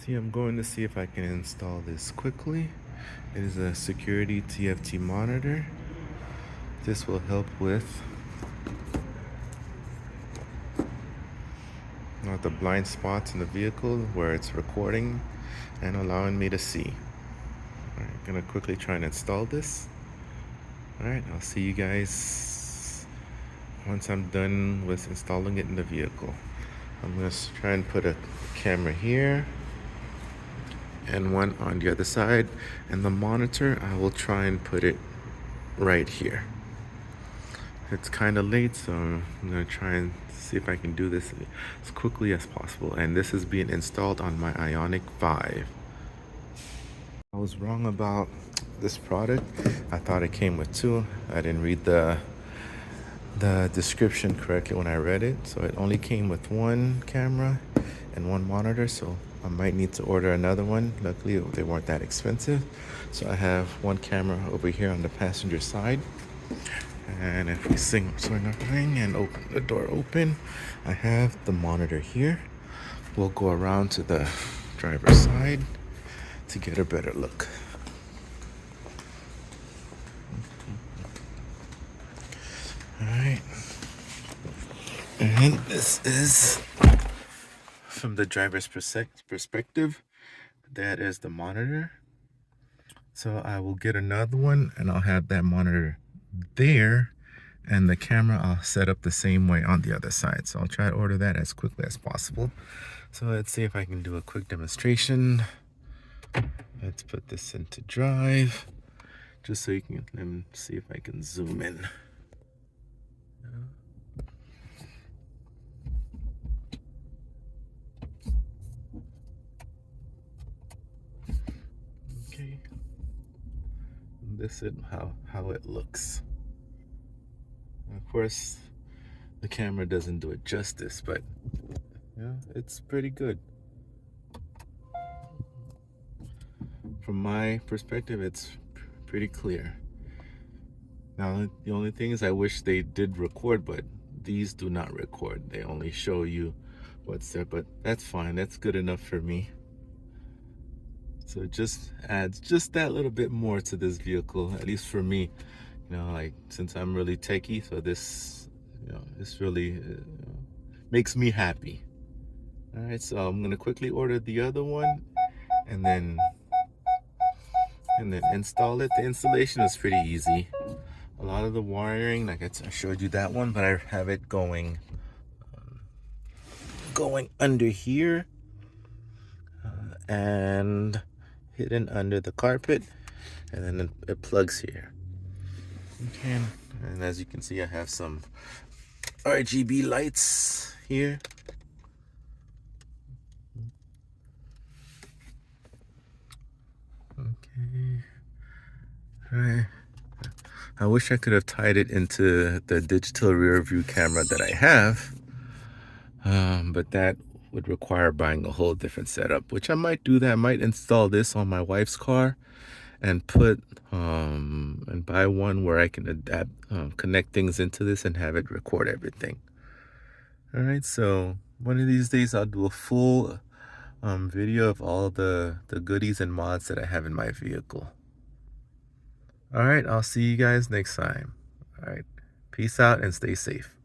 See, I'm going to see if I can install this quickly. It is a security TFT monitor. This will help with the blind spots in the vehicle where it's recording and allowing me to see. Alright, I'm gonna quickly try and install this. Alright, I'll see you guys once I'm done with installing it in the vehicle. I'm gonna try and put a camera here and one on the other side, and the monitor I will try and put it right here. It's kind of late, so I'm gonna try and see if I can do this as quickly as possible. And this is being installed on my Ioniq 5. I was wrong about this product. I thought it came with two. I didn't read the description correctly when I read it, so it only came with one camera and one monitor, so I might need to order another one. Luckily they weren't that expensive, so I have one camera over here on the passenger side. And if we swing a ring and open the door open, I have the monitor here. We'll go around to the driver's side to get a better look. Alright, and this is from the driver's perspective. That is the monitor. So I will get another one and I'll have that monitor there, and the camera I'll set up the same way on the other side. So I'll try to order that as quickly as possible. So let's see if I can do a quick demonstration. Let's put this into drive just so you can let me see if I can zoom in. Okay, this is how it looks. Of course, the camera doesn't do it justice, but yeah, it's pretty good. From my perspective, it's pretty clear. Now, the only thing is I wish they did record, but these do not record. They only show you what's there, but that's fine. That's good enough for me. So it just adds just that little bit more to this vehicle, at least for me. You know, like, since I'm really techie, so this, you know, this really makes me happy. All right, so I'm gonna quickly order the other one and then install it. The installation is pretty easy. A lot of the wiring, like I showed you that one, but I have it going under here and hidden under the carpet, and then it plugs here. Okay, and as you can see, I have some RGB lights here. Okay, all right. I wish I could have tied it into the digital rear view camera that I have, but that would require buying a whole different setup, which I might do that. I might install this on my wife's car and put and buy one where I can adapt, connect things into this and have it record everything. All right, so one of these days I'll do a full video of all the goodies and mods that I have in my vehicle. All right, I'll see you guys next time. All right, peace out and stay safe.